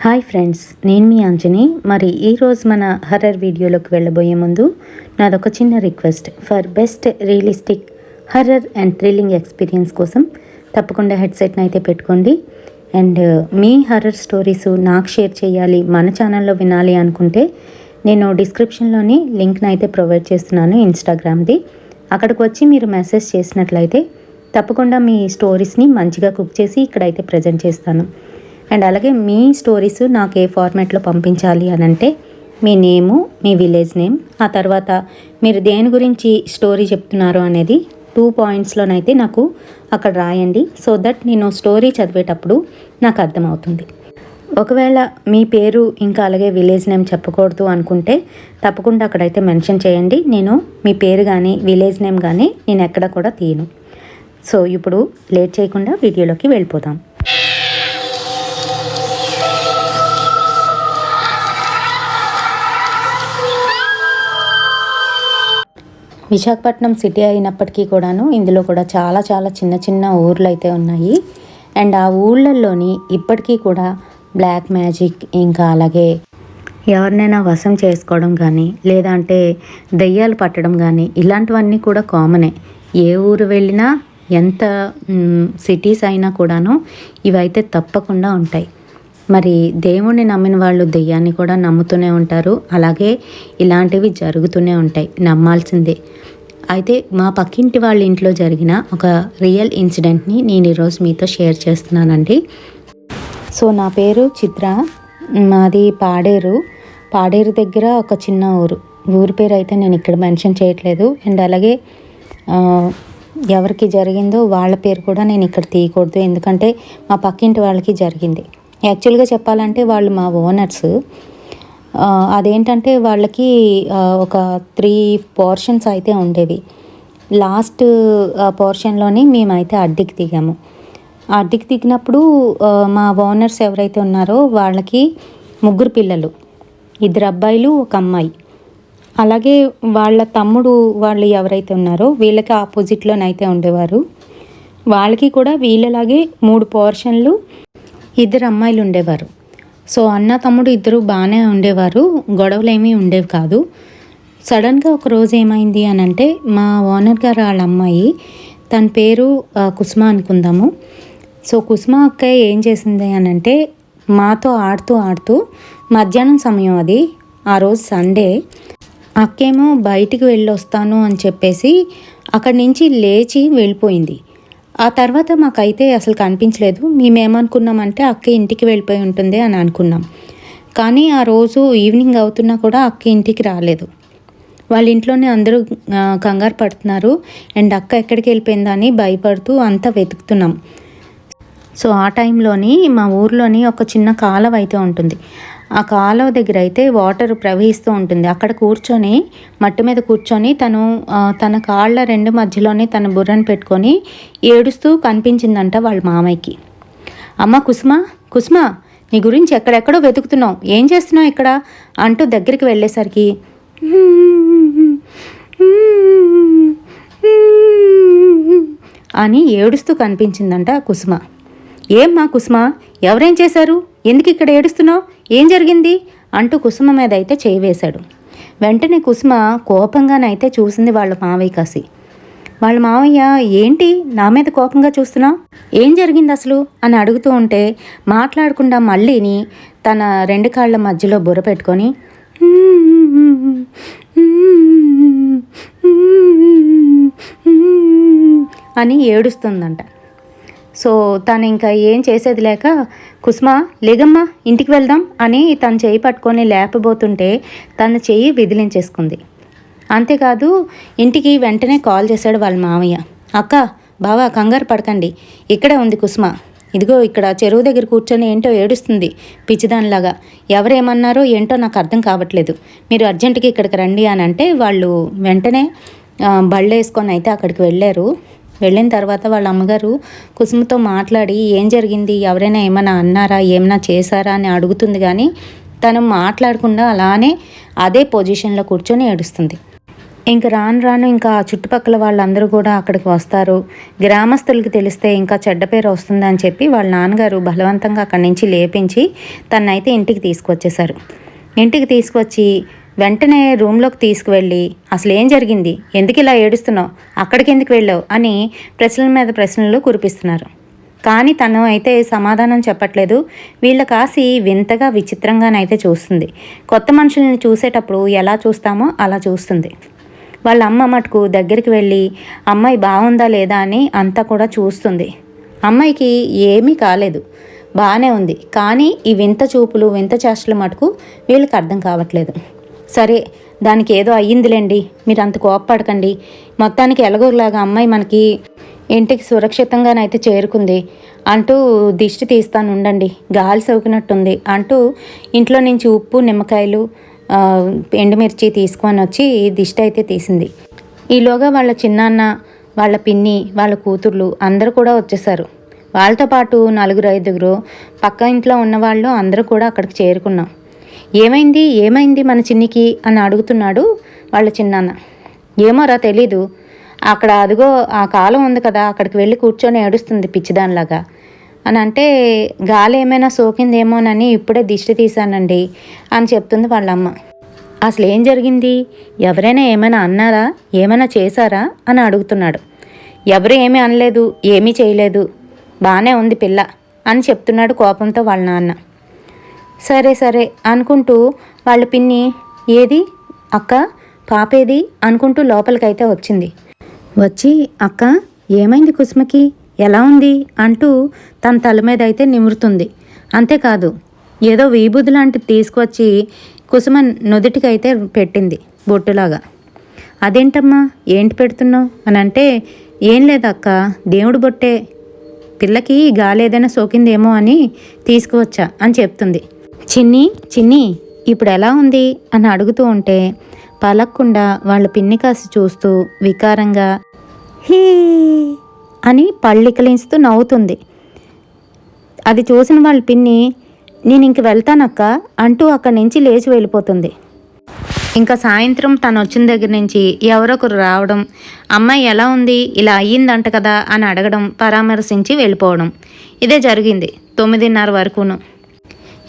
Hi friends, నేను మీ అంజని. మరి ఈరోజు మన హర్రర్ వీడియోలోకి వెళ్ళబోయే ముందు నాదొక చిన్న request. For best realistic horror and thrilling experience కోసం తప్పకుండా హెడ్సెట్ని అయితే పెట్టుకోండి. అండ్ మీ హర్రర్ స్టోరీస్ నాకు షేర్ చేయాలి, మన ఛానల్లో వినాలి అనుకుంటే నేను డిస్క్రిప్షన్లోని లింక్ని అయితే ప్రొవైడ్ చేస్తున్నాను, ఇన్స్టాగ్రామ్ది. అక్కడికి వచ్చి మీరు మెసేజ్ చేసినట్లయితే తప్పకుండా మీ స్టోరీస్ని మంచిగా కుక్ చేసి ఇక్కడైతే ప్రజెంట్ చేస్తాను. అండ్ అలాగే మీ స్టోరీస్ నాకు ఏ ఫార్మాట్లో పంపించాలి అని అంటే మీ నేము, మీ విలేజ్ నేమ్, ఆ తర్వాత మీరు దేని గురించి స్టోరీ చెప్తున్నారు అనేది 2 పాయింట్స్లోనైతే నాకు అక్కడ రాయండి. సో దట్ నేను స్టోరీ చదివేటప్పుడు నాకు అర్థమవుతుంది. ఒకవేళ మీ పేరు ఇంకా అలాగే విలేజ్ నేమ్ చెప్పకూడదు అనుకుంటే తప్పకుండా అక్కడైతే మెన్షన్ చేయండి. నేను మీ పేరు కానీ విలేజ్ నేమ్ కానీ నేను ఎక్కడ కూడా తీయను. సో ఇప్పుడు లేట్ చేయకుండా వీడియోలోకి వెళ్ళిపోదాం. విశాఖపట్నం సిటీ అయినప్పటికీ కూడాను ఇందులో కూడా చాలా చాలా చిన్న చిన్న ఊర్లు అయితే ఉన్నాయి. అండ్ ఆ ఊళ్ళల్లోని ఇప్పటికీ కూడా బ్లాక్ మ్యాజిక్, ఇంకా అలాగే ఎవరినైనా వశం చేసుకోవడం కానీ లేదంటే దెయ్యాలు పట్టడం కానీ ఇలాంటివన్నీ కూడా కామనే. ఏ ఊరు వెళ్ళినా ఎంత సిటీస్ అయినా కూడాను ఇవైతే తప్పకుండా ఉంటాయి. మరి దేవుణ్ణి నమ్మిన వాళ్ళు దెయ్యాన్ని కూడా నమ్ముతూనే ఉంటారు. అలాగే ఇలాంటివి జరుగుతూనే ఉంటాయి, నమ్మాల్సిందే. అయితే మా పక్కింటి వాళ్ళ ఇంట్లో జరిగిన ఒక రియల్ ఇన్సిడెంట్ని నేను ఈరోజు మీతో షేర్ చేస్తున్నానండి. సో నా పేరు చిత్ర, మాది పాడేరు దగ్గర ఒక చిన్న ఊరి పేరు అయితే నేను ఇక్కడ మెన్షన్ చేయట్లేదు. అండ్ అలాగే ఎవరికి జరిగిందో వాళ్ళ పేరు కూడా నేను ఇక్కడ తీయకూడదు, ఎందుకంటే మా పక్కింటి వాళ్ళకి జరిగింది. యాక్చువల్గా చెప్పాలంటే వాళ్ళు మా ఓనర్స్. అదేంటంటే వాళ్ళకి ఒక 3 పోర్షన్స్ అయితే ఉండేవి. లాస్ట్ పోర్షన్లోని మేమైతే అద్దెకి దిగాము. అద్దెకి దిగినప్పుడు మా ఓనర్స్ ఎవరైతే ఉన్నారో వాళ్ళకి 3 పిల్లలు, 2 అబ్బాయిలు 1 అమ్మాయి. అలాగే వాళ్ళ తమ్ముడు వాళ్ళు ఎవరైతే ఉన్నారో వీళ్ళకి ఆపోజిట్లోనైతే ఉండేవారు. వాళ్ళకి కూడా వీళ్ళలాగే 3 పోర్షన్లు, 2 అమ్మాయిలు ఉండేవారు. సో అన్న తమ్ముడు ఇద్దరు బాగానే ఉండేవారు, గొడవలు ఏమీ ఉండేవి కాదు. సడన్గా ఒకరోజు ఏమైంది అని అంటే మా ఓనర్ గారు వాళ్ళ అమ్మాయి, తన పేరు కుసుమ అనుకుందాము. సో కుసుమ అక్క ఏం చేసింది అని అంటే మాతో ఆడుతూ మధ్యాహ్నం సమయం, అది ఆ రోజు సండే, అక్కేమో బయటికి వెళ్ళొస్తాను అని చెప్పేసి అక్కడి నుంచి లేచి వెళ్ళిపోయింది. ఆ తర్వాత మాకైతే అసలు కనిపించలేదు. మేమేమనుకున్నామంటే అక్క ఇంటికి వెళ్ళిపోయి ఉంటుంది అని అనుకున్నాం. కానీ ఆ రోజు ఈవినింగ్ అవుతున్నా కూడా అక్క ఇంటికి రాలేదు. వాళ్ళ ఇంట్లోనే అందరూ కంగారు పడుతున్నారు. అండ్ అక్క ఎక్కడికి వెళ్ళిపోయిందని భయపడుతూ అంతా వెతుకుతున్నాం. సో ఆ టైంలోని మా ఊర్లోని ఒక చిన్న కాలువ అయితే ఉంటుంది. ఆ కాలువ దగ్గర అయితే వాటర్ ప్రవహిస్తూ ఉంటుంది. అక్కడ కూర్చొని మట్టి మీద కూర్చొని తన కాళ్ళ 2 మధ్యలోనే తన బుర్రను పెట్టుకొని ఏడుస్తూ కనిపించిందంట వాళ్ళ మామయ్యకి. అమ్మ కుసుమ నీ గురించి ఎక్కడెక్కడో వెతుకుతున్నావు, ఏం చేస్తున్నావు ఇక్కడ అంటూ దగ్గరికి వెళ్ళేసరికి అని ఏడుస్తూ కనిపించిందంట కుసుమ. ఏమ్మా కుసుమ, ఎవరేం చేశారు, ఎందుకు ఇక్కడ ఏడుస్తున్నావు, ఏం జరిగింది అంటూ కుసుమ మీద అయితే చేయి వేశాడు. వెంటనే కుసుమ కోపంగానైతే చూసింది వాళ్ళ మావయ్య కాసి. వాళ్ళ మావయ్య, ఏంటి నా మీద కోపంగా చూస్తున్నావు, ఏం జరిగింది అసలు అని అడుగుతూ ఉంటే మాట్లాడకుండా మళ్ళీని తన 2 కాళ్ళ మధ్యలో బుర్ర పెట్టుకొని అని ఏడుస్తుందంట. సో తను ఇంకా ఏం చేసేది లేక, కుసుమ లేగమ్మా ఇంటికి వెళ్దాం అని తను చేయి పట్టుకొని లేపబోతుంటే తన చెయ్యి విదిలించేసుకుంది. అంతేకాదు ఇంటికి వెంటనే కాల్ చేశాడు వాళ్ళ మామయ్య. అక్క, బావా, కంగారు పడకండి, ఇక్కడే ఉంది కుసుమ, ఇదిగో ఇక్కడ చెరువు దగ్గర కూర్చొని ఏంటో ఏడుస్తుంది పిచ్చిదానిలాగా, ఎవరేమన్నారో ఏంటో నాకు అర్థం కావట్లేదు, మీరు అర్జెంటుగా ఇక్కడికి రండి అని అంటే వాళ్ళు వెంటనే బళ్ళు వేసుకొని అయితే అక్కడికి వెళ్ళారు. వెళ్ళిన తర్వాత వాళ్ళ అమ్మగారు కుసుమతో మాట్లాడి ఏం జరిగింది, ఎవరైనా ఏమైనా అన్నారా, ఏమైనా చేశారా అని అడుగుతుంది. కానీ తను మాట్లాడకుండా అలానే అదే పొజిషన్లో కూర్చొని ఏడుస్తుంది. ఇంక రాను రాను ఇంకా ఆ చుట్టుపక్కల వాళ్ళందరూ కూడా అక్కడికి వస్తారు. గ్రామస్తులకి తెలిస్తే ఇంకా చెడ్డ పేరు వస్తుందని చెప్పి వాళ్ళ నాన్నగారు బలవంతంగా అక్కడి నుంచి లేపించి తనైతే ఇంటికి తీసుకొచ్చేశారు. ఇంటికి తీసుకొచ్చి వెంటనే రూమ్లోకి తీసుకువెళ్ళి అసలు ఏం జరిగింది, ఎందుకు ఇలా ఏడుస్తున్నావు, అక్కడికి ఎందుకు వెళ్ళావు అని ప్రశ్నల మీద ప్రశ్నలు కురిపిస్తున్నారు. కానీ తను అయితే సమాధానం చెప్పట్లేదు. వీళ్ళ కాసి వింతగా విచిత్రంగానైతే చూస్తుంది. కొత్త మనుషుల్ని చూసేటప్పుడు ఎలా చూస్తామో అలా చూస్తుంది. వాళ్ళ అమ్మ మటుకు దగ్గరికి వెళ్ళి అమ్మాయి బాగుందా లేదా అని అంతా కూడా చూస్తుంది. అమ్మాయికి ఏమీ కాలేదు, బాగానే ఉంది. కానీ ఈ వింత చూపులు వింత చేష్టలు మటుకు వీళ్ళకి అర్థం కావట్లేదు. సరే, దానికి ఏదో అయ్యిందిలేండి, మీరు అంత కోప్పడకండి, మొత్తానికి ఎలాగోలాగా అమ్మాయి మనకి ఇంటికి సురక్షితంగానైతే చేరుకుంది అంటూ దిష్టి తీస్తాను ఉండండి, గాలి సోకినట్టుంది అంటూ ఇంట్లో నుంచి ఉప్పు నిమ్మకాయలు ఎండుమిర్చి తీసుకొని వచ్చి దిష్టి అయితే తీసింది. ఈలోగా వాళ్ళ చిన్నాన్న, వాళ్ళ పిన్ని, వాళ్ళ కూతుర్లు అందరూ కూడా వచ్చేసారు. వాళ్ళతో పాటు 4-5 పక్క ఇంట్లో ఉన్నవాళ్ళు అందరూ కూడా అక్కడికి చేరుకున్నాం. ఏమైంది ఏమైంది మన చిన్నికి అని అడుగుతున్నాడు వాళ్ళ చిన్నాన్న. ఏమోరా తెలీదు, అక్కడ అదిగో ఆ కాలం ఉంది కదా, అక్కడికి వెళ్ళి కూర్చొని ఏడుస్తుంది పిచ్చిదానిలాగా అని అంటే, గాలి ఏమైనా సోకిందేమోనని ఇప్పుడే దిష్టి తీశానండి అని చెప్తుంది వాళ్ళమ్మ. అసలు ఏం జరిగింది, ఎవరైనా ఏమైనా అన్నారా, ఏమైనా చేశారా అని అడుగుతున్నాడు. ఎవరు ఏమీ అనలేదు, ఏమీ చేయలేదు, బాగానే ఉంది పిల్ల అని చెప్తున్నాడు కోపంతో వాళ్ళ నాన్న. సరే సరే అనుకుంటూ వాళ్ళ పిన్ని ఏది అక్క పాపేది అనుకుంటూ లోపలికైతే వచ్చింది. వచ్చి అక్క ఏమైంది కుసుమకి, ఎలా ఉంది అంటూ తన తల మీద అయితే నిమురుతుంది. అంతేకాదు ఏదో వీబుద్ధి లాంటిది తీసుకొచ్చి కుసుమ నుదుటికైతే పెట్టింది బొట్టులాగా. అదేంటమ్మా ఏంటి పెడుతున్నావు అని అంటే, ఏం లేదక్క దేవుడు బొట్టే, పిల్లకి గాలి ఏదైనా సోకిందేమో అని తీసుకువచ్చా అని చెప్తుంది. చిన్ని చిన్ని ఇప్పుడు ఎలా ఉంది అని అడుగుతూ ఉంటే పలక్కుండా వాళ్ళ పిన్ని కాసి చూస్తూ వికారంగా హీ అని పళ్ళికలిస్తూ నవ్వుతుంది. అది చూసిన వాళ్ళ పిన్ని నేను ఇంక వెళ్తానక్క అంటూ అక్కడి నుంచి లేచి వెళ్ళిపోతుంది. ఇంకా సాయంత్రం తను వచ్చిన దగ్గర నుంచి ఎవరొకరు రావడం, అమ్మాయి ఎలా ఉంది, ఇలా అయ్యిందంట కదా అని అడగడం, పరామర్శించి వెళ్ళిపోవడం, ఇదే జరిగింది 9:30 వరకును.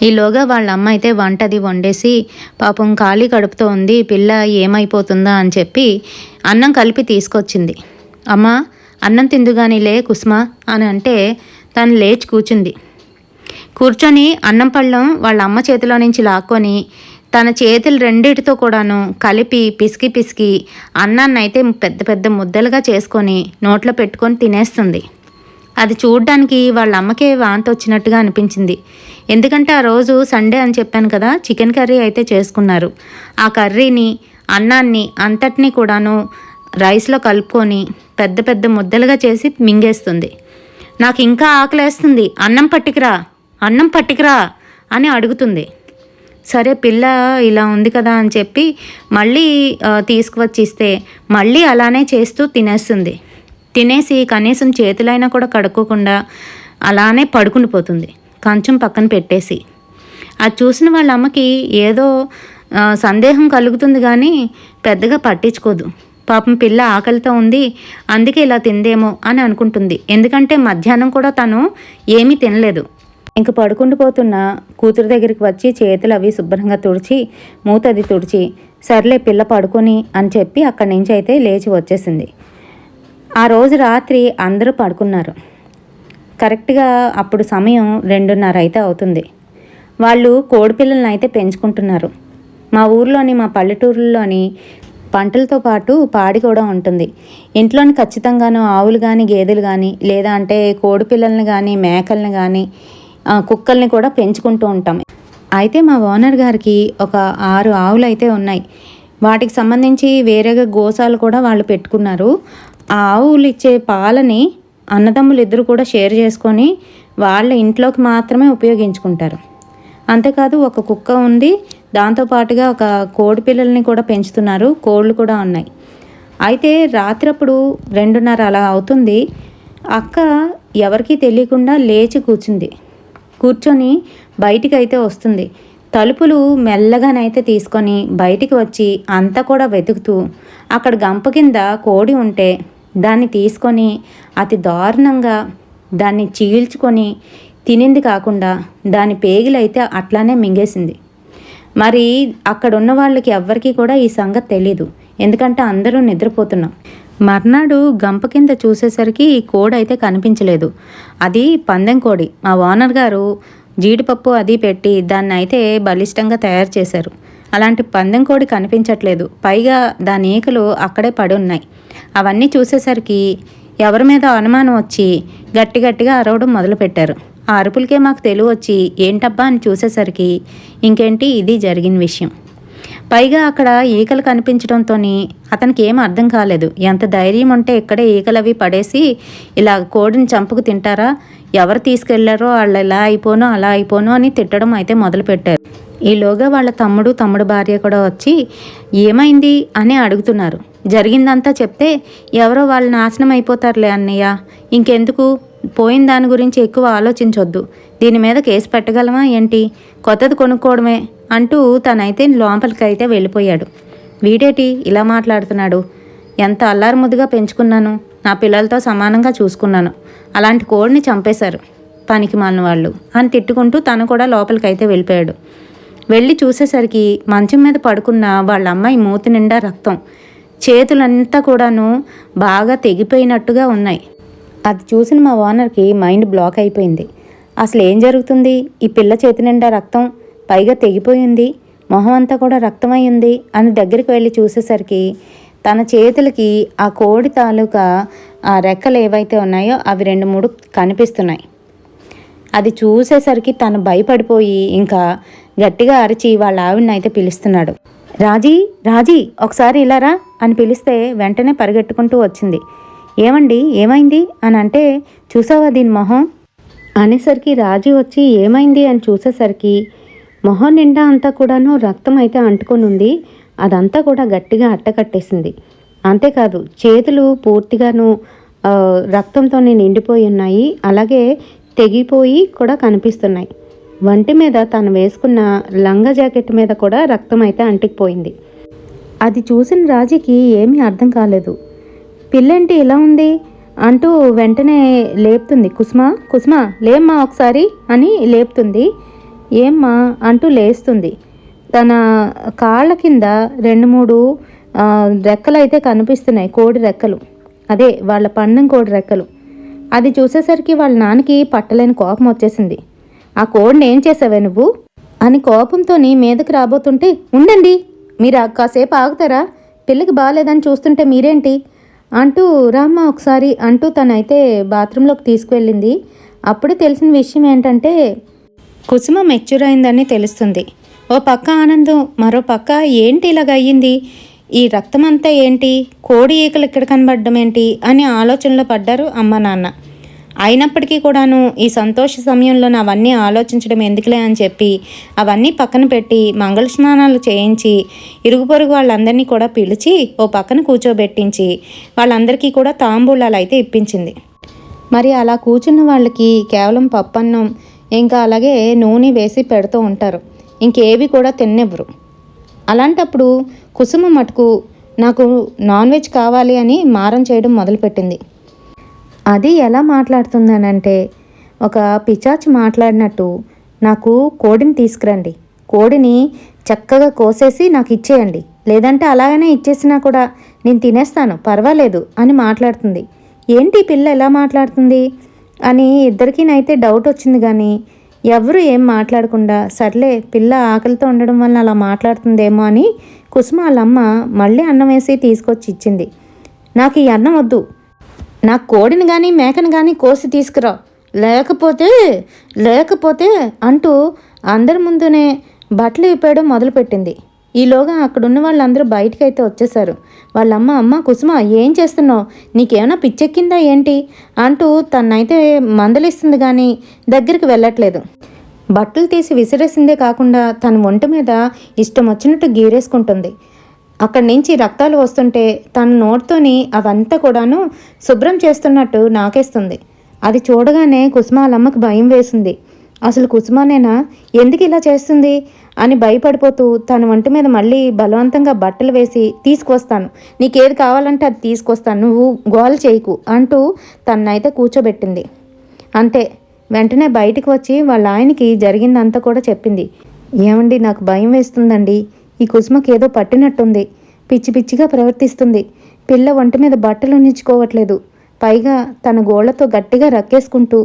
ఈలోగా వాళ్ళ అమ్మ అయితే వంటది వండేసి పాపం ఖాళీ కడుపుతో ఉంది పిల్ల, ఏమైపోతుందా అని చెప్పి అన్నం కలిపి తీసుకొచ్చింది. అమ్మ అన్నం తిందుగాని లే కుసుమ అని అంటే తను లేచి కూర్చొని అన్నం పళ్ళం వాళ్ళ అమ్మ చేతిలో నుంచి లాక్కొని తన చేతులు రెండిటితో కూడాను కలిపి పిసికి పిసికి అన్నాన్ని అయితే పెద్ద పెద్ద ముద్దలుగా చేసుకొని నోట్లో పెట్టుకొని తినేస్తుంది. అది చూడ్డానికి వాళ్ళ అమ్మకే వాంతి వచ్చినట్టుగా అనిపించింది. ఎందుకంటే ఆ రోజు సండే అని చెప్పాను కదా, చికెన్ కర్రీ అయితే చేసుకున్నారు. ఆ కర్రీని అన్నాన్ని అంతటినీ కూడాను రైస్లో కలుపుకొని పెద్ద పెద్ద ముద్దలుగా చేసి మింగేస్తుంది. నాకు ఇంకా ఆకలేస్తుంది, అన్నం పట్టికిరా అని అడుగుతుంది. సరే పిల్ల ఇలా ఉంది కదా అని చెప్పి మళ్ళీ తీసుకువచ్చి ఇస్తే మళ్ళీ అలానే చేస్తూ తినేస్తుంది. తినేసి కనీసం చేతులైనా కూడా కడుక్కోకుండా అలానే పడుకుని పోతుంది కంచం పక్కన పెట్టేసి. అది చూసిన వాళ్ళ అమ్మకి ఏదో సందేహం కలుగుతుంది కానీ పెద్దగా పట్టించుకోదు. పాపం పిల్ల ఆకలితో ఉంది, అందుకే ఇలా తిందేమో అని అనుకుంటుంది. ఎందుకంటే మధ్యాహ్నం కూడా తను ఏమీ తినలేదు. ఇంక పడుకుండిపోతున్న కూతురు దగ్గరికి వచ్చి చేతులు అవి శుభ్రంగా తుడిచి మూతది తుడిచి సర్లే పిల్ల పడుకొని అని చెప్పి అక్కడి నుంచి అయితే లేచి వచ్చేసింది. ఆ రోజు రాత్రి అందరూ పడుకున్నారు. కరెక్ట్గా అప్పుడు సమయం 2:30 అయితే అవుతుంది. వాళ్ళు కోడిపిల్లలను అయితే పెంచుకుంటున్నారు. మా ఊర్లోని మా పల్లెటూరులోని పంటలతో పాటు పాడి కూడా ఉంటుంది. ఇంట్లోని ఖచ్చితంగాను ఆవులు కానీ గేదెలు కానీ లేదా అంటే కోడిపిల్లల్ని కానీ మేకల్ని కానీ కుక్కల్ని కూడా పెంచుకుంటూ ఉంటాం. అయితే మా ఓనర్ గారికి ఒక 6 ఆవులు అయితే ఉన్నాయి. వాటికి సంబంధించి వేరేగా గోశాలు కూడా వాళ్ళు పెట్టుకున్నారు. ఆ ఆవులు ఇచ్చే పాలని అన్నదమ్ములు ఇద్దరు కూడా షేర్ చేసుకొని వాళ్ళ ఇంట్లోకి మాత్రమే ఉపయోగించుకుంటారు. అంతేకాదు ఒక కుక్క ఉంది, దాంతోపాటుగా ఒక కోడి పిల్లల్ని కూడా పెంచుతున్నారు, కోళ్ళు కూడా ఉన్నాయి. అయితే రాత్రప్పుడు 2:30 అలా అవుతుంది. అక్క ఎవరికీ తెలియకుండా లేచి కూర్చొని బయటికి అయితే వస్తుంది. తలుపులు మెల్లగానైతే తీసుకొని బయటికి వచ్చి అంతా కూడా వెతుకుతూ అక్కడ గంప కింద కోడి ఉంటే దాన్ని తీసుకొని అతి దారుణంగా దాన్ని చీల్చుకొని తినింది కాకుండా దాని పేగులైతే అట్లానే మింగేసింది. మరి అక్కడ ఉన్న వాళ్ళకి ఎవ్వరికీ కూడా ఈ సంగతి తెలీదు, ఎందుకంటే అందరూ నిద్రపోతున్నాం. మర్నాడు గంప కింద చూసేసరికి ఈ కోడి అయితే కనిపించలేదు. అది పందెం కోడి. మా ఓనర్ గారు జీడిపప్పు అది పెట్టి దాన్ని అయితే బలిష్టంగా తయారు చేశారు. అలాంటి పందెం కోడి కనిపించట్లేదు. పైగా దాని ఈకలు అక్కడే పడి ఉన్నాయి. అవన్నీ చూసేసరికి ఎవరి మీద అనుమానం వచ్చి గట్టి గట్టిగా అరవడం మొదలుపెట్టారు. ఆ అరుపులకే మాకు తెలివి వచ్చి ఏంటబ్బా అని చూసేసరికి ఇంకేంటి ఇది జరిగిన విషయం. పైగా అక్కడ ఈకలు కనిపించడంతో అతనికి ఏం అర్థం కాలేదు. ఎంత ధైర్యం ఉంటే ఇక్కడే ఈకలవి పడేసి ఇలా కోడిని చంపుకు తింటారా, ఎవరు తీసుకెళ్లారో వాళ్ళు ఎలా అయిపోనో అలా అయిపోనో అని తిట్టడం అయితే మొదలుపెట్టారు. ఈలోగా వాళ్ళ తమ్ముడు భార్య కూడా వచ్చి ఏమైంది అని అడుగుతున్నారు. జరిగిందంతా చెప్తే ఎవరో వాళ్ళు నాశనం అయిపోతారులే అన్నయ్య, ఇంకెందుకు, పోయిన దాని గురించి ఎక్కువ ఆలోచించొద్దు, దీని మీద కేసు పెట్టగలమా ఏంటి, కొత్తది కొనుక్కోవడమే అంటూ తనైతే లోపలికైతే వెళ్ళిపోయాడు. వీడేటి ఇలా మాట్లాడుతున్నాడు, ఎంత అల్లారుముద్దుగా పెంచుకున్నాను, నా పిల్లలతో సమానంగా చూసుకున్నాను, అలాంటి కోడిని చంపేశారు పనికి మాలిన వాళ్ళు అని తిట్టుకుంటూ తను కూడా లోపలికైతే వెళ్ళిపోయాడు. వెళ్ళి చూసేసరికి మంచం మీద పడుకున్న వాళ్ళ అమ్మాయి మూతి నిండా రక్తం, చేతులంతా కూడాను బాగా తెగిపోయినట్టుగా ఉన్నాయి. అది చూసిన మా ఓనర్కి మైండ్ బ్లాక్ అయిపోయింది. అసలు ఏం జరుగుతుంది, ఈ పిల్ల చేతి నిండా రక్తం, పైగా తెగిపోయింది, మొహం అంతా కూడా రక్తమై ఉంది అని దగ్గరికి వెళ్ళి చూసేసరికి తన చేతులకి ఆ కోడి తాలూకా ఆ రెక్కలు ఏవైతే ఉన్నాయో అవి 2-3 కనిపిస్తున్నాయి. అది చూసేసరికి తను భయపడిపోయి ఇంకా గట్టిగా అరిచి వాళ్ళ ఆవిడని అయితే పిలుస్తున్నాడు. రాజీ ఒకసారి ఇలారా అని పిలిస్తే వెంటనే పరిగెట్టుకుంటూ వచ్చింది. ఏమండి ఏమైంది అని అంటే, చూసావా దీని మొహం అనేసరికి రాజీ వచ్చి ఏమైంది అని చూసేసరికి మొహం నిండా అంతా కూడాను రక్తం అయితే అంటుకొని ఉంది, అదంతా కూడా గట్టిగా అట్టకట్టేసింది. అంతేకాదు చేతులు పూర్తిగాను రక్తంతో నిండిపోయి ఉన్నాయి, అలాగే తెగిపోయి కూడా కనిపిస్తున్నాయి. వంటి మీద తను వేసుకున్న లంగా జాకెట్ మీద కూడా రక్తం అయితే అంటికిపోయింది. అది చూసిన రాజీకి ఏమీ అర్థం కాలేదు. పిల్లేంటి ఇలా ఉంది అంటూ వెంటనే లేపుతుంది. కుసుమా లేమ్మా ఒకసారి అని లేపుతుంది. ఏమ్మా అంటూ లేస్తుంది. తన కాళ్ళ కింద 2-3 రెక్కలు అయితే కనిపిస్తున్నాయి, కోడి రెక్కలు, అదే వాళ్ళ పందెం కోడి రెక్కలు. అది చూసేసరికి వాళ్ళ నాన్నకి పట్టలేని కోపం వచ్చేసింది. ఆ కోడిని ఏం చేసావే నువ్వు అని కోపంతో మీదకి రాబోతుంటే, ఉండండి మీరు కాసేపు ఆగుతారా, పిల్లకి బాగాలేదని చూస్తుంటే మీరేంటి అంటూ రామ్మ ఒకసారి అంటూ తనైతే బాత్రూంలోకి తీసుకువెళ్ళింది. అప్పుడు తెలిసిన విషయం ఏంటంటే కుసుమ మెచ్యూర్ అయిందని తెలుస్తుంది. ఓ పక్క ఆనందం, మరో పక్క ఏంటి ఇలాగ అయ్యింది, ఈ రక్తం అంతా ఏంటి, కోడి ఈకలు ఇక్కడ కనబడడం ఏంటి అని ఆలోచనలో పడ్డారు అమ్మ నాన్న. అయినప్పటికీ కూడాను ఈ సంతోష సమయంలో అవన్నీ ఆలోచించడం ఎందుకులే అని చెప్పి అవన్నీ పక్కన పెట్టి మంగళ స్నానాలు చేయించి ఇరుగు పొరుగు వాళ్ళందరినీ కూడా పిలిచి ఓ పక్కన కూర్చోబెట్టించి వాళ్ళందరికీ కూడా తాంబూలాలు అయితే ఇప్పించింది. మరి అలా కూర్చున్న వాళ్ళకి కేవలం పప్పన్నం ఇంకా అలాగే నూనె వేసి పెడుతూ ఉంటారు, ఇంకేవి కూడా తిన్నివ్వరు. అలాంటప్పుడు కుసుమ మటుకు నాకు నాన్ వెజ్ కావాలి అని మారం చేయడం మొదలుపెట్టింది. అది ఎలా మాట్లాడుతుందనంటే ఒక పిచాచి మాట్లాడినట్టు, నాకు కోడిని తీసుకురండి, కోడిని చక్కగా కోసేసి నాకు ఇచ్చేయండి, లేదంటే అలాగనే ఇచ్చేసినా కూడా నేను తినేస్తాను పర్వాలేదు అని మాట్లాడుతుంది. ఏంటి పిల్ల ఎలా మాట్లాడుతుంది అని ఇద్దరికీనైతే డౌట్ వచ్చింది. కానీ ఎవరు ఏం మాట్లాడకుండా సర్లే పిల్ల ఆకలితో ఉండడం వల్ల అలా మాట్లాడుతుందేమో అని కుసుమ వాళ్ళమ్మ మళ్ళీ అన్నం వేసి తీసుకొచ్చి ఇచ్చింది. నాకు ఈ అన్నం వద్దు, నాకు కోడిని కానీ మేకను కానీ కోసి తీసుకురా, లేకపోతే అంటూ అందరి ముందునే బట్టలు ఇప్పేయడం మొదలుపెట్టింది. ఈలోగా అక్కడున్న వాళ్ళందరూ బయటకైతే వచ్చేసారు. అమ్మ కుసుమ ఏం చేస్తున్నావు, నీకేమైనా పిచ్చెక్కిందా ఏంటి అంటూ తనైతే మందలిస్తుంది కానీ దగ్గరికి వెళ్ళట్లేదు. బట్టలు తీసి విసిరేసిందే కాకుండా తన ఒంటి మీద ఇష్టం వచ్చినట్టు గీరేసుకుంటుంది. అక్కడి నుంచి రక్తాలు వస్తుంటే తన నోటితోని అవంతా కూడాను శుభ్రం చేస్తున్నట్టు నాకేస్తుంది. అది చూడగానే కుసుమ వాళ్ళమ్మకి భయం వేసింది. అసలు కుసుమనేనా ఎందుకు ఇలా చేస్తుంది అని భయపడిపోతూ తన ఒంటి మీద మళ్ళీ బలవంతంగా బట్టలు వేసి తీసుకొస్తాను, నీకేది కావాలంటే అది తీసుకొస్తాను, నువ్వు గోల చేయకు అంటూ తన్నైతే కూర్చోబెట్టింది. అంతే, వెంటనే బయటికి వచ్చి వాళ్ళ ఆయనకి జరిగిందంతా కూడా చెప్పింది. ఏమండి, నాకు భయం వేస్తుందండి, ఈ కుసుమకి ఏదో పట్టినట్టుంది, పిచ్చి పిచ్చిగా ప్రవర్తిస్తుంది, పిల్ల ఒంటి మీద బట్టలు ఉంచుకోవట్లేదు, పైగా తన గోళ్లతో గట్టిగా రక్కేసుకుంటూ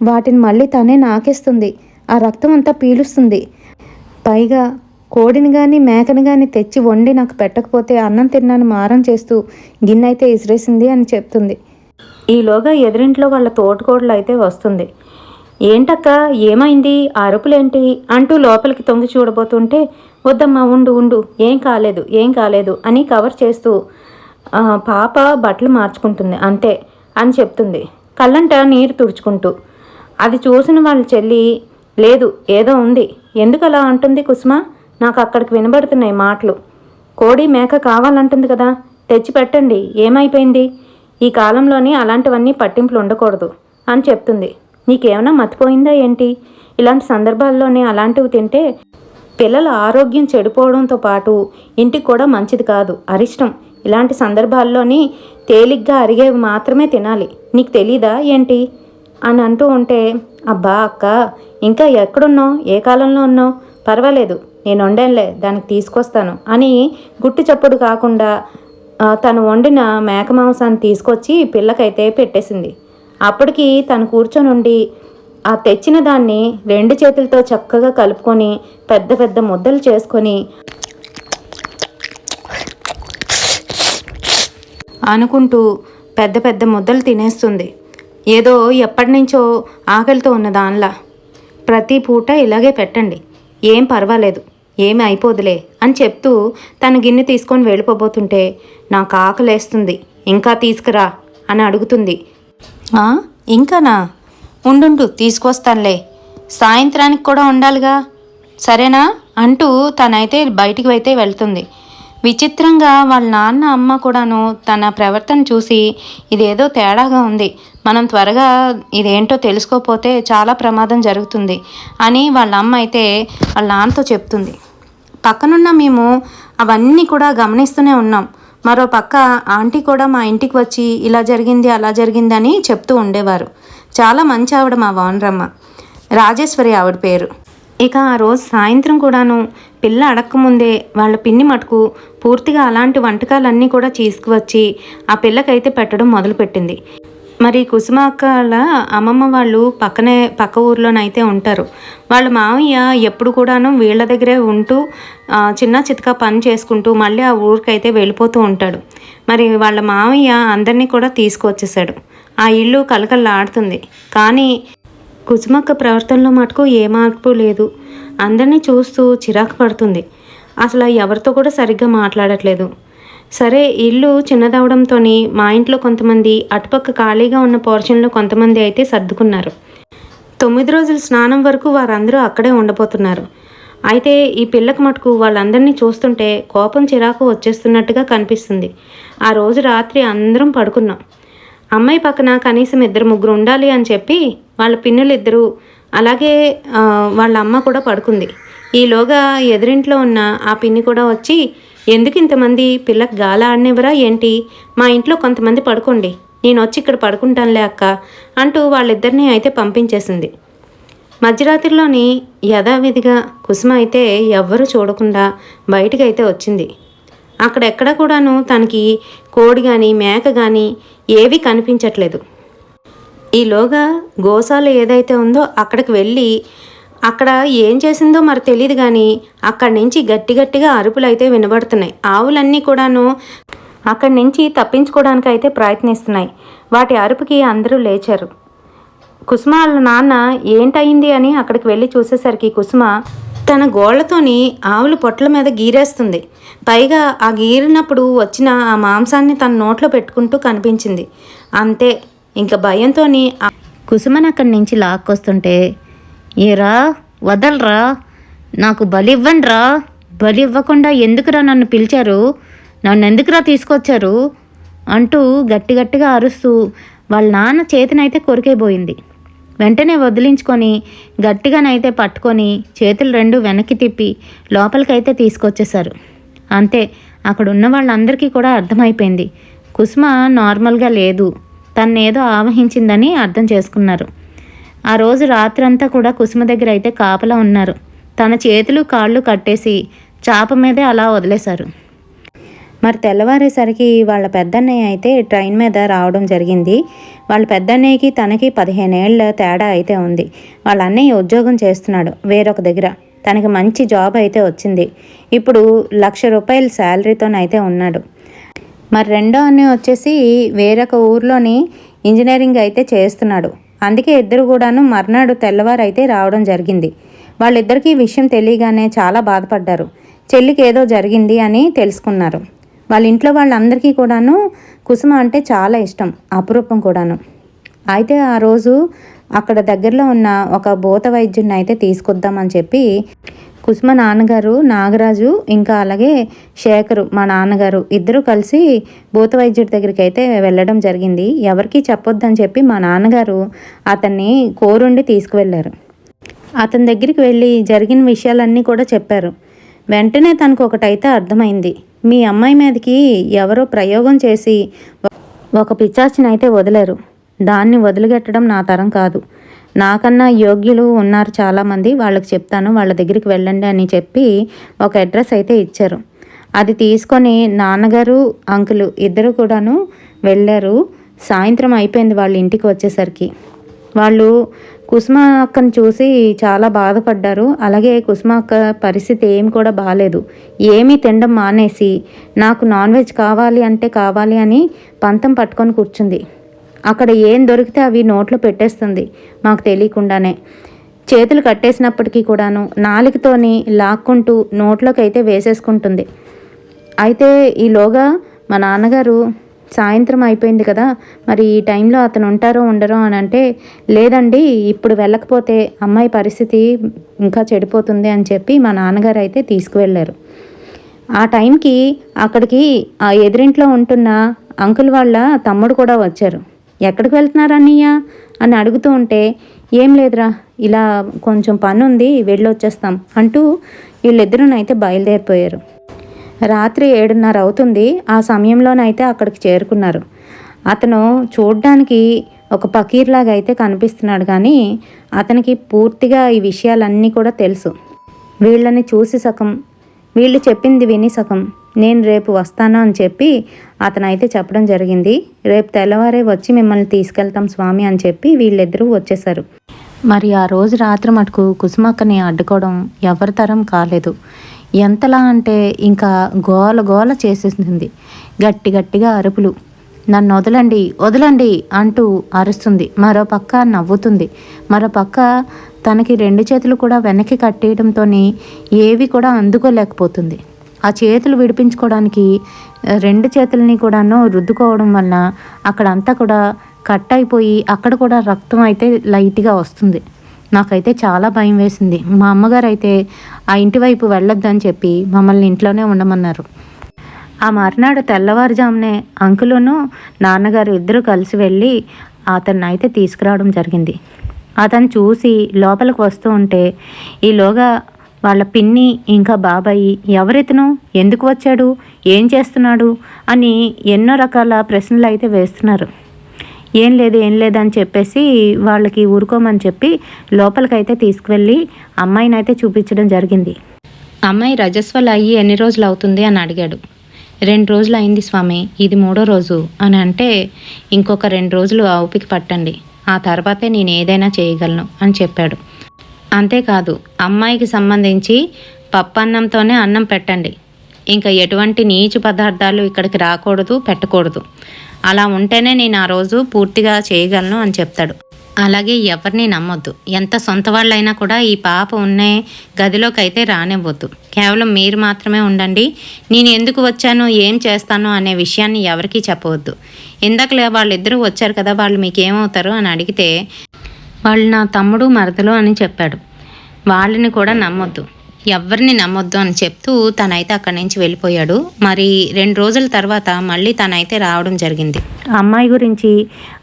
వాటిని మళ్ళీ తనే నాకేస్తుంది, ఆ రక్తం అంతా పీలుస్తుంది, పైగా కోడిని కానీ మేకని కానీ తెచ్చి వండి నాకు పెట్టకపోతే అన్నం తిన్నాను మారం చేస్తూ గిన్నె అయితే ఇసిరేసింది అని చెప్తుంది. ఈలోగా ఎదురింట్లో వాళ్ళ తోటకోడలు అయితే వస్తుంది. ఏంటక్క, ఏమైంది, అరుపులేంటి అంటూ లోపలికి తొంగి చూడబోతుంటే, వద్దమ్మా ఉండు ఉండు, ఏం కాలేదు అని కవర్ చేస్తూ పాప బట్టలు మార్చుకుంటుంది అంతే అని చెప్తుంది, కళ్ళంట నీరు తుడుచుకుంటూ. అది చూసిన వాళ్ళ చెల్లి, లేదు ఏదో ఉంది, ఎందుకు అలా అంటుంది కుసుమ, నాకు అక్కడికి వినబడుతున్నాయి మాటలు, కోడి మేక కావాలంటుంది కదా, తెచ్చి పెట్టండి, ఏమైపోయింది, ఈ కాలంలోని అలాంటివన్నీ పట్టింపులు ఉండకూడదు అని చెప్తుంది. నీకేమైనా మతిపోయిందా ఏంటి, ఇలాంటి సందర్భాల్లోనే అలాంటివి తింటే పిల్లల ఆరోగ్యం చెడిపోవడంతో పాటు ఇంటికి కూడా మంచిది కాదు, అరిష్టం, ఇలాంటి సందర్భాల్లోని తేలిగ్గా అరిగేవి మాత్రమే తినాలి, నీకు తెలీదా ఏంటి అని అంటూ ఉంటే, అబ్బా అక్క, ఇంకా ఎక్కడున్నావు, ఏ కాలంలో ఉన్నావు, పర్వాలేదు నేను వండానులే, దానికి తీసుకొస్తాను అని గుట్టు చప్పుడు కాకుండా తను వండిన మేక మాంసాన్ని తీసుకొచ్చి పిల్లకైతే పెట్టేసింది. అప్పటికి తను కూర్చొని ఉండి ఆ తెచ్చిన దాన్ని 2 చేతులతో చక్కగా కలుపుకొని పెద్ద పెద్ద ముద్దలు చేసుకొని అనుకుంటూ పెద్ద పెద్ద ముద్దలు తినేస్తుంది. ఏదో ఎప్పటి నుంచో ఆకలితో ఉన్న దానిలా. ప్రతి పూట ఇలాగే పెట్టండి, ఏం పర్వాలేదు, ఏమి అయిపోదులే అని చెప్తూ తన గిన్నె తీసుకొని వెళ్ళిపోబోతుంటే, నాకు ఆకలేస్తుంది, ఇంకా తీసుకురా అని అడుగుతుంది. ఇంకానా, ఉండు తీసుకొస్తానులే, సాయంత్రానికి కూడా ఉండాలిగా, సరేనా అంటూ తనైతే బయటికి అయితే వెళ్తుంది. విచిత్రంగా వాళ్ళ నాన్న అమ్మ కూడాను తన ప్రవర్తన చూసి ఇదేదో తేడాగా ఉంది, మనం త్వరగా ఇదేంటో తెలుసుకోకపోతే చాలా ప్రమాదం జరుగుతుంది అని వాళ్ళ అమ్మ అయితే వాళ్ళ నాన్నతో చెప్తుంది. పక్కనున్న మేము అవన్నీ కూడా గమనిస్తూనే ఉన్నాం. మరో పక్క ఆంటీ కూడా మా ఇంటికి వచ్చి ఇలా జరిగింది అలా జరిగింది అని చెప్తూ ఉండేవారు. చాలా మంచి ఆవిడ మా ఓనరమ్మ, రాజేశ్వరి ఆవిడ పేరు. ఇక ఆ రోజు సాయంత్రం కూడాను పిల్ల అడక్కముందే వాళ్ళ పిన్ని మటుకు పూర్తిగా అలాంటి వంటకాలన్నీ కూడా తీసుకువచ్చి ఆ పిల్లకైతే పెట్టడం మొదలుపెట్టింది. మరి కుసుమ అక్కల అమ్మమ్మ వాళ్ళు పక్క ఊర్లోనైతే ఉంటారు. వాళ్ళ మామయ్య ఎప్పుడు కూడాను వీళ్ళ దగ్గరే ఉంటూ చిన్న చితకా పని చేసుకుంటూ మళ్ళీ ఆ ఊరికైతే వెళ్ళిపోతూ ఉంటాడు. మరి వాళ్ళ మామయ్య అందరినీ కూడా తీసుకువచ్చేసాడు. ఆ ఇల్లు కలకల్లాడుతుంది. కానీ కుసుమక్క ప్రవర్తనలో మటుకు ఏ మార్పు లేదు. అందరినీ చూస్తూ చిరాకు పడుతుంది. అసలు ఎవరితో కూడా సరిగ్గా మాట్లాడట్లేదు. సరే, ఇల్లు చిన్నదవడంతో మా ఇంట్లో కొంతమంది, అటుపక్క ఖాళీగా ఉన్న పోర్షన్లో కొంతమంది అయితే సర్దుకున్నారు. 9 రోజుల స్నానం వరకు వారందరూ అక్కడే ఉండబోతున్నారు. అయితే ఈ పిల్లకి మటుకు వాళ్ళందరినీ చూస్తుంటే కోపం చిరాకు వచ్చేస్తున్నట్టుగా కనిపిస్తుంది. ఆ రోజు రాత్రి అందరం పడుకున్నాం. అమ్మాయి పక్కన కనీసం 2-3 ఉండాలి అని చెప్పి వాళ్ళ పిన్నులు 2, అలాగే వాళ్ళ అమ్మ కూడా పడుకుంది. ఈలోగా ఎదురింట్లో ఉన్న ఆ పిన్ని కూడా వచ్చి, ఎందుకు ఇంతమంది, పిల్లకి గాలి ఆడనివ్వరా ఏంటి, మా ఇంట్లో కొంతమంది పడుకోండి, నేను వచ్చి ఇక్కడ పడుకుంటానులే అక్క అంటూ వాళ్ళిద్దరినీ అయితే పంపించేసింది. మధ్యరాత్రిలోని యథావిధిగా కుసుమ అయితే ఎవ్వరూ చూడకుండా బయటికి అయితే వచ్చింది. అక్కడెక్కడ కూడాను తనకి కోడి కానీ మేక కానీ ఏవీ కనిపించట్లేదు. ఈలోగా గోశాల ఏదైతే ఉందో అక్కడికి వెళ్ళి అక్కడ ఏం చేసిందో మరి తెలియదు కానీ అక్కడి నుంచి గట్టిగా అరుపులు అయితే వినబడుతున్నాయి. ఆవులన్నీ కూడాను అక్కడి నుంచి తప్పించుకోవడానికి అయితే ప్రయత్నిస్తున్నాయి. వాటి అరుపుకి అందరూ లేచారు. కుసుమ వాళ్ళ నాన్న ఏంటయింది అని అక్కడికి వెళ్ళి చూసేసరికి కుసుమ తన గోళ్లతోని ఆవుల పొట్ల మీద గీరేస్తుంది. పైగా ఆ గీరినప్పుడు వచ్చిన ఆ మాంసాన్ని తన నోట్లో పెట్టుకుంటూ కనిపించింది. అంతే, ఇంకా భయంతో కుసుమని అక్కడి నుంచి లాక్కొస్తుంటే, ఏరా వదలరా, నాకు బలి ఇవ్వండిరా, బలి ఇవ్వకుండా ఎందుకురా నన్ను పిలిచారు, నన్ను ఎందుకురా తీసుకొచ్చారు అంటూ గట్టిగా అరుస్తూ వాళ్ళ నాన్న చేతినైతే కొరికేపోయింది. వెంటనే వదిలించుకొని గట్టిగానైతే పట్టుకొని చేతులు రెండు వెనక్కి తిప్పి లోపలికైతే తీసుకొచ్చేశారు. అంతే, అక్కడ ఉన్న వాళ్ళందరికీ కూడా అర్థమైపోయింది కుసుమ నార్మల్గా లేదు, తన్నేదో ఆవహించిందని అర్థం చేసుకున్నారు. ఆ రోజు రాత్రంతా కూడా కుసుమ దగ్గర అయితే కాపలా ఉన్నారు. తన చేతులు కాళ్ళు కట్టేసి చాప మీదే అలా వదిలేశారు. మరి తెల్లవారేసరికి వాళ్ళ పెద్దన్నయ్య అయితే ట్రైన్ మీద రావడం జరిగింది. వాళ్ళ పెద్దన్నయ్యకి తనకి 15 ఏళ్ళ తేడా అయితే ఉంది. వాళ్ళ అన్నయ్య ఉద్యోగం చేస్తున్నాడు వేరొక దగ్గర. తనకి మంచి జాబ్ అయితే వచ్చింది. ఇప్పుడు ₹1,00,000 శాలరీతోనైతే ఉన్నాడు. మరి రెండో అన్నయ్య వచ్చేసి వేరొక ఊర్లోని ఇంజనీరింగ్ అయితే చేస్తున్నాడు. అందుకే ఇద్దరు కూడాను మర్నాడు తెల్లవారు అయితే రావడం జరిగింది. వాళ్ళిద్దరికీ విషయం తెలియగానే చాలా బాధపడ్డారు. చెల్లికి ఏదో జరిగింది అని తెలుసుకున్నారు. వాళ్ళ ఇంట్లో వాళ్ళందరికీ కూడాను కుసుమ అంటే చాలా ఇష్టం, అపురూపం కూడాను. అయితే ఆ రోజు అక్కడ దగ్గరలో ఉన్న ఒక భూత వైద్యుడిని అయితే తీసుకొద్దామని చెప్పి కుసుమ నాన్నగారు నాగరాజు ఇంకా అలాగే శేఖరు మా నాన్నగారు ఇద్దరు కలిసి భూత వైద్యుడి దగ్గరికి అయితే వెళ్ళడం జరిగింది. ఎవరికీ చెప్పొద్దని చెప్పి మా నాన్నగారు అతన్ని కోరుండి తీసుకువెళ్ళారు. అతని దగ్గరికి వెళ్ళి జరిగిన విషయాలన్నీ కూడా చెప్పారు. వెంటనే తనకు ఒకటైతే అర్థమైంది. మీ అమ్మాయి మీదకి ఎవరో ప్రయోగం చేసి ఒక పిశాచిని అయితే వదిలారు. దాన్ని వదిలిగట్టడం నా తరం కాదు. నాకన్నా యోగ్యులు ఉన్నారు చాలామంది, వాళ్ళకి చెప్తాను, వాళ్ళ దగ్గరికి వెళ్ళండి అని చెప్పి ఒక అడ్రస్ అయితే ఇచ్చారు. అది తీసుకొని నాన్నగారు అంకులు ఇద్దరు కూడాను వెళ్ళారు. సాయంత్రం అయిపోయింది వాళ్ళ ఇంటికి వచ్చేసరికి. వాళ్ళు కుసుమ అక్కను చూసి చాలా బాధపడ్డారు. అలాగే కుసుమ అక్క పరిస్థితి ఏమి కూడా బాగాలేదు. ఏమీ తినడం మానేసి నాకు నాన్ వెజ్ కావాలి అంటే కావాలి అని పంతం పట్టుకొని కూర్చుంది. అక్కడ ఏం దొరికితే అవి నోట్లో పెట్టేస్తుంది మాకు తెలియకుండానే. చేతులు కట్టేసినప్పటికీ కూడాను నాలుకతోని లాక్కుంటూ నోట్లోకి అయితే వేసేసుకుంటుంది. అయితే ఈలోగా మా నాన్నగారు సాయంత్రం అయిపోయింది కదా, మరి ఈ టైంలో అతను ఉంటారో ఉండరో అని అంటే, లేదండి ఇప్పుడు వెళ్ళకపోతే అమ్మాయి పరిస్థితి ఇంకా చెడిపోతుంది అని చెప్పి మా నాన్నగారు అయితే తీసుకువెళ్ళారు. ఆ టైంకి అక్కడికి ఆ ఎదురింట్లో ఉంటున్న అంకుల్ వాళ్ళ తమ్ముడు కూడా వచ్చారు. ఎక్కడికి వెళ్తున్నారు అన్నయ్య అని అడుగుతూ ఉంటే, ఏం లేదురా ఇలా కొంచెం పని ఉంది వెళ్ళొచ్చేస్తాం అంటూ వీళ్ళిద్దరూనైతే బయలుదేరిపోయారు. రాత్రి 7:30 అవుతుంది. ఆ సమయంలోనైతే అక్కడికి చేరుకున్నారు. అతను చూడ్డానికి ఒక పకీర్లాగా అయితే కనిపిస్తున్నాడు, కానీ అతనికి పూర్తిగా ఈ విషయాలన్నీ కూడా తెలుసు. వీళ్ళని చూసి సగం, వీళ్ళు చెప్పింది విని సగం, నేను రేపు వస్తాను అని చెప్పి అతనైతే చెప్పడం జరిగింది. రేపు తెల్లవారే వచ్చి మిమ్మల్ని తీసుకెళ్తాం స్వామి అని చెప్పి వీళ్ళిద్దరూ వచ్చేసారు. మరి ఆ రోజు రాత్రి మటుకు కుసుమక్కని అడ్డుకోవడం ఎవరి తరం కాలేదు. ఎంతలా అంటే ఇంకా గోల గోల చేసేసింది. గట్టి గట్టిగా అరుపులు, నన్ను వదలండి వదలండి అంటూ అరుస్తుంది. మరో పక్క నవ్వుతుంది. మరో పక్క తనకి 2 చేతులు కూడా వెనక్కి కట్టేయడంతో ఏవి కూడా అందుకోలేకపోతుంది. ఆ చేతులు విడిపించుకోవడానికి 2 చేతులని కూడాను రుద్దుకోవడం వలన అక్కడంతా కూడా కట్ అయిపోయి అక్కడ కూడా రక్తం అయితే లైట్గా వస్తుంది. నాకైతే చాలా భయం వేసింది. మా అమ్మగారు అయితే ఆ ఇంటి వైపు వెళ్ళొద్దని చెప్పి మమ్మల్ని ఇంట్లోనే ఉండమన్నారు. ఆ మర్నాడు తెల్లవారుజామునే అంకులును నాన్నగారు ఇద్దరు కలిసి వెళ్ళి అతన్ని అయితే తీసుకురావడం జరిగింది. అతను చూసి లోపలికి వస్తూ ఉంటే ఈలోగా వాళ్ళ పిన్ని ఇంకా బాబాయి ఎవరితను, ఎందుకు వచ్చాడు, ఏం చేస్తున్నాడు అని ఎన్నో రకాల ప్రశ్నలు అయితే వేస్తున్నారు. ఏం లేదు అని చెప్పేసి వాళ్ళకి ఊరుకోమని చెప్పి లోపలికైతే తీసుకువెళ్ళి అమ్మాయిని అయితే చూపించడం జరిగింది. అమ్మాయి రజస్వల అయ్యి ఎన్ని రోజులు అవుతుంది అని అడిగాడు. 2 రోజులు అయింది స్వామి, ఇది 3వ రోజు అని అంటే, ఇంకొక 2 రోజులు ఓపిక పట్టండి, ఆ తర్వాతే నేను ఏదైనా చేయగలను అని చెప్పాడు. అంతేకాదు అమ్మాయికి సంబంధించి పప్పన్నంతోనే అన్నం పెట్టండి, ఇంకా ఎటువంటి నీచు పదార్థాలు ఇక్కడికి రాకూడదు, పెట్టకూడదు, అలా ఉంటేనే నేను ఆ రోజు పూర్తిగా చేయగలను అని చెప్తాడు. అలాగే ఎవరిని నమ్మొద్దు, ఎంత సొంత వాళ్ళైనా కూడా ఈ పాప ఉన్న గదిలోకి అయితే రానివ్వద్దు, కేవలం మీరు మాత్రమే ఉండండి, నేను ఎందుకు వచ్చాను ఏం చేస్తాను అనే విషయాన్ని ఎవరికీ చెప్పవద్దు. ఇందాకలే వాళ్ళిద్దరూ వచ్చారు కదా, వాళ్ళు మీకేమవుతారు అని అడిగితే వాళ్ళు నా తమ్ముడు మరదలు అని చెప్పాడు. వాళ్ళని కూడా నమ్మొద్దు, ఎవరిని నమ్మొద్దు అని చెప్తూ తనైతే అక్కడి నుంచి వెళ్ళిపోయాడు. మరి 2 రోజుల తర్వాత మళ్ళీ తనైతే రావడం జరిగింది. అమ్మాయి గురించి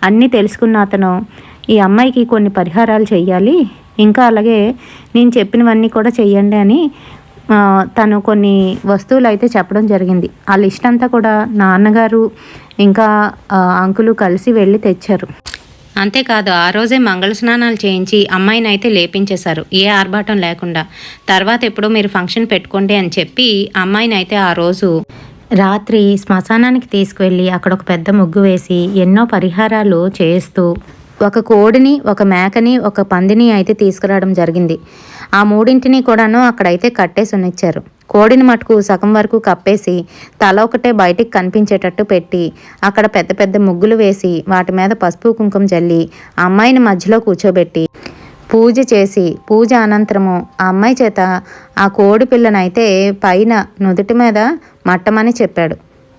అన్నీ తెలుసుకున్న అతను ఈ అమ్మాయికి కొన్ని పరిహారాలు చెయ్యాలి, ఇంకా అలాగే నేను చెప్పినవన్నీ కూడా చెయ్యండి అని తను కొన్ని వస్తువులు అయితే చెప్పడం జరిగింది. ఆ లిస్ట్ అంతా కూడా నాన్నగారు ఇంకా అంకులు కలిసి వెళ్ళి తెచ్చారు. అంతేకాదు ఆ రోజే మంగళ స్నానాలు చేయించి అమ్మాయిని అయితే లేపించేశారు, ఏ ఆర్భాటం లేకుండా. తర్వాత ఎప్పుడో మీరు ఫంక్షన్ పెట్టుకోండి అని చెప్పి అమ్మాయిని అయితే ఆ రోజు రాత్రి శ్మశానానికి తీసుకువెళ్ళి అక్కడ ఒక పెద్ద ముగ్గు వేసి ఎన్నో పరిహారాలు చేస్తూ ఒక కోడిని, ఒక మేకని, ఒక పందిని అయితే తీసుకురావడం జరిగింది. ఆ మూడింటిని కూడాను అక్కడైతే కట్టేసి ఉన్నిచ్చారు. కోడిని మటుకు సగం వరకు కప్పేసి తల ఒకటే బయటికి కనిపించేటట్టు పెట్టి అక్కడ పెద్ద పెద్ద ముగ్గులు వేసి వాటి మీద పసుపు కుంకుమ జల్లి అమ్మాయిని మధ్యలో కూర్చోబెట్టి పూజ చేసి, పూజ అనంతరము ఆ అమ్మాయి చేత ఆ కోడి పిల్లనైతే పైన నుదుటి మీద మట్టమని చెప్పాడు.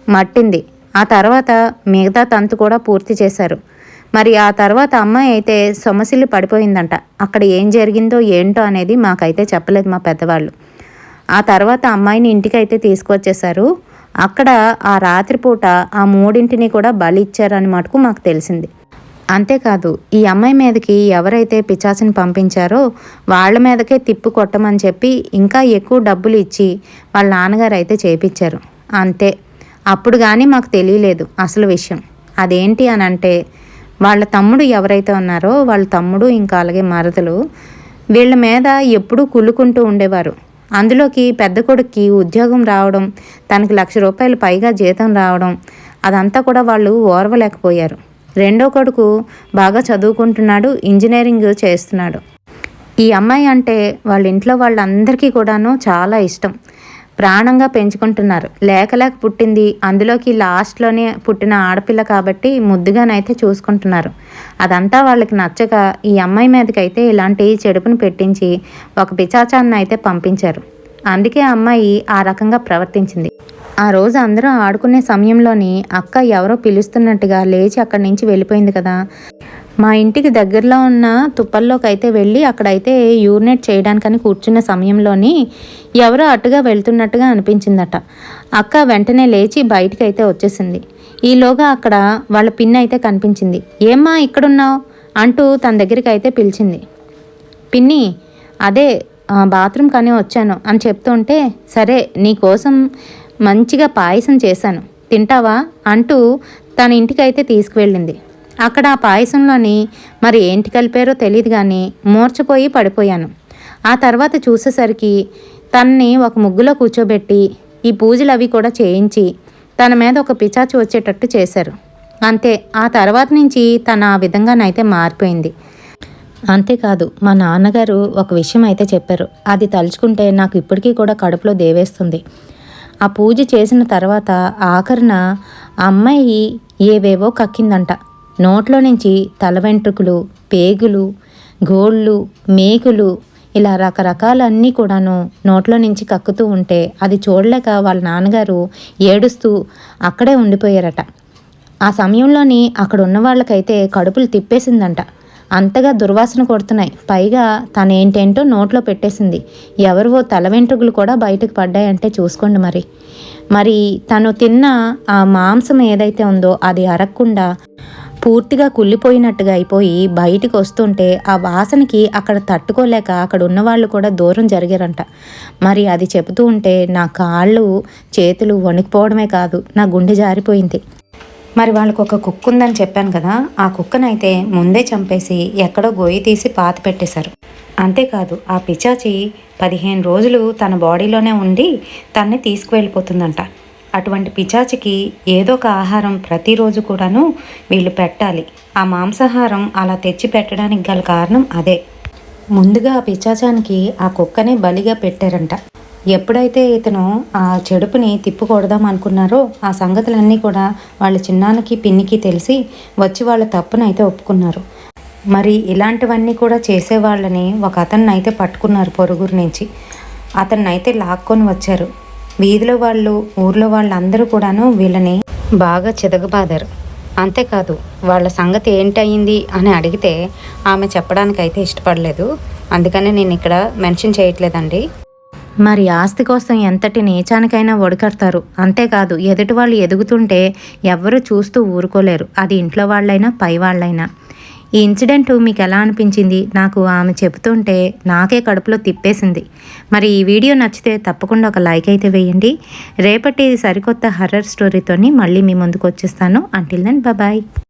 మట్టింది. ఆ తర్వాత మిగతా తంతు కూడా పూర్తి చేశారు. మరి ఆ తర్వాత అమ్మాయి అయితే సొమసిల్లి పడిపోయిందంట. అక్కడ ఏం జరిగిందో ఏంటో అనేది మాకైతే చెప్పలేదు మా పెద్దవాళ్ళు. ఆ తర్వాత అమ్మాయిని ఇంటికైతే తీసుకొచ్చేసారు. అక్కడ ఆ రాత్రిపూట ఆ మూడింటిని కూడా బలి ఇచ్చారని మటుకు మాకు తెలిసింది. అంతేకాదు ఈ అమ్మాయి మీదకి ఎవరైతే పిచాచిని పంపించారో వాళ్ళ మీదకే తిప్పు కొట్టమని చెప్పి ఇంకా ఎక్కువ డబ్బులు ఇచ్చి వాళ్ళ నాన్నగారు అయితే చేయించారు. అంతే. అప్పుడు కానీ మాకు తెలియలేదు అసలు విషయం. అదేంటి అని అంటే వాళ్ళ తమ్ముడు ఎవరైతే ఉన్నారో వాళ్ళ తమ్ముడు ఇంకా అలాగే మరదలు వీళ్ళ మీద ఎప్పుడూ కుళ్ళుకుంటూ ఉండేవారు. అందులోకి పెద్ద కొడుక్కి ఉద్యోగం రావడం, తనకి ₹1,00,000 పైగా జీతం రావడం, అదంతా కూడా వాళ్ళు ఓర్వలేకపోయారు. రెండో కొడుకు బాగా చదువుకుంటున్నాడు, ఇంజనీరింగ్ చేస్తున్నాడు. ఈ అమ్మాయి అంటే వాళ్ళ ఇంట్లో వాళ్ళందరికీ కూడాను చాలా ఇష్టం, ప్రాణంగా పెంచుకుంటున్నారు. లేక పుట్టింది, అందులోకి లాస్ట్లోనే పుట్టిన ఆడపిల్ల కాబట్టి ముద్దుగానైతే చూసుకుంటున్నారు. అదంతా వాళ్ళకి నచ్చక ఈ అమ్మాయి మీదకైతే ఇలాంటి చెడుపును పెట్టించి ఒక పిచాచాన్ని అయితే పంపించారు. అందుకే ఆ అమ్మాయి ఆ రకంగా ప్రవర్తించింది. ఆ రోజు అందరూ ఆడుకునే సమయంలోని అక్క ఎవరో పిలుస్తున్నట్టుగా లేచి అక్కడి నుంచి వెళ్ళిపోయింది కదా. మా ఇంటికి దగ్గరలో ఉన్న తుప్పల్లోకి అయితే వెళ్ళి అక్కడైతే యూరినేట్ చేయడానికని కూర్చున్న సమయంలోని ఎవరో అటుగా వెళ్తున్నట్టుగా అనిపించిందట. అక్క వెంటనే లేచి బయటికి అయితే వచ్చేసింది. ఈలోగా అక్కడ వాళ్ళ పిన్ని అయితే కనిపించింది. ఏమ్మా ఇక్కడున్నావు అంటూ తన దగ్గరికి అయితే పిలిచింది. పిన్ని, అదే బాత్రూమ్ కానీ వచ్చాను అని చెప్తుంటే, సరే నీకోసం మంచిగా పాయసం చేశాను తింటావా అంటూ తన ఇంటికైతే తీసుకువెళ్ళింది. అక్కడ ఆ పాయసంలోని మరి ఏంటి కలిపారో తెలియదు కానీ మూర్చపోయి పడిపోయాను. ఆ తర్వాత చూసేసరికి తనని ఒక ముగ్గులో కూర్చోబెట్టి ఈ పూజలు అవి కూడా చేయించి తన మీద ఒక పిచాచి వచ్చేటట్టు చేశారు. అంతే. ఆ తర్వాత నుంచి తన ఆ విధంగానైతే మారిపోయింది. అంతేకాదు మా నాన్నగారు ఒక విషయం అయితే చెప్పారు. అది తలుచుకుంటే నాకు ఇప్పటికీ కూడా కడుపులో దేవేస్తుంది. ఆ పూజ చేసిన తర్వాత ఆఖరిన ఆ అమ్మాయి ఏవేవో కక్కిందంట. నోట్లో నుంచి తల వెంట్రుకలు, పేగులు, గోళ్ళు, మేకులు ఇలా రకరకాలన్నీ కూడాను నోట్లో నుంచి కక్కుతూ ఉంటే అది చూడలేక వాళ్ళ నాన్నగారు ఏడుస్తూ అక్కడే ఉండిపోయారట. ఆ సమయంలోని అక్కడ ఉన్న వాళ్ళకైతే కడుపులు తిప్పేసిందంట. అంతగా దుర్వాసన కొడుతున్నాయి. పైగా తనేంటేంటో నోట్లో పెట్టేసింది. ఎవరివో తల వెంట్రుకలు కూడా బయటకు పడ్డాయంటే చూసుకోండి. మరి తను తిన్న ఆ మాంసం ఏదైతే ఉందో అది అరగకుండా పూర్తిగా కుళ్ళిపోయినట్టుగా అయిపోయి బయటికి వస్తుంటే ఆ వాసనకి అక్కడ తట్టుకోలేక అక్కడ ఉన్నవాళ్ళు కూడా దూరం జరిగారంట. మరి అది చెబుతూ ఉంటే నా కాళ్ళు చేతులు వణికిపోవడమే కాదు, నా గుండె జారిపోయింది. మరి వాళ్ళకు ఒక కుక్క ఉందని చెప్పాను కదా, ఆ కుక్కనైతే ముందే చంపేసి ఎక్కడో గొయ్యి తీసి పాతి పెట్టేశారు. అంతేకాదు ఆ పిచాచి 15 రోజులు తన బాడీలోనే ఉండి తన్ని తీసుకువెళ్ళిపోతుందంట. అటువంటి పిచాచికి ఏదో ఒక ఆహారం ప్రతిరోజు కూడాను వీళ్ళు పెట్టాలి. ఆ మాంసాహారం అలా తెచ్చి పెట్టడానికి గల కారణం అదే. ముందుగా ఆ పిచాచానికి ఆ కుక్కనే బలిగా పెట్టారంట. ఎప్పుడైతే ఇతను ఆ చెడుపుని తిప్పుకొడదాం అనుకున్నారో ఆ సంగతులన్నీ కూడా వాళ్ళ చిన్నాన్నకి పిన్నికి తెలిసి వచ్చి వాళ్ళ తప్పునైతే ఒప్పుకున్నారు. మరి ఇలాంటివన్నీ కూడా చేసేవాళ్ళని ఒక అతన్ని అయితే పట్టుకున్నారు పొరుగురు నుంచి. అతన్నైతే లాక్కొని వచ్చారు. వీధిలో వాళ్ళు, ఊర్లో వాళ్ళందరూ కూడాను వీళ్ళని బాగా చితకబాదారు. అంతేకాదు వాళ్ళ సంగతి ఏంటయింది అని అడిగితే ఆమె చెప్పడానికైతే ఇష్టపడలేదు. అందుకనే నేను ఇక్కడ మెన్షన్ చేయట్లేదండి. మరి ఆస్తి కోసం ఎంతటి నీచానికైనా ఒడికడతారు. అంతేకాదు ఎదుటి వాళ్ళు ఎదుగుతుంటే ఎవ్వరూ చూస్తూ ఊరుకోలేరు. అది ఇంట్లో వాళ్ళైనా పై వాళ్ళైనా. ఈ ఇన్సిడెంట్ మీకు ఎలా అనిపించింది? నాకు ఆమె చెబుతుంటే నాకే కడుపులో తిప్పేసింది. మరి ఈ వీడియో నచ్చితే తప్పకుండా ఒక లైక్ అయితే వేయండి. రేపటి సరికొత్త హర్రర్ స్టోరీతోని మళ్ళీ మీ ముందుకు వచ్చేస్తాను. Until then bye.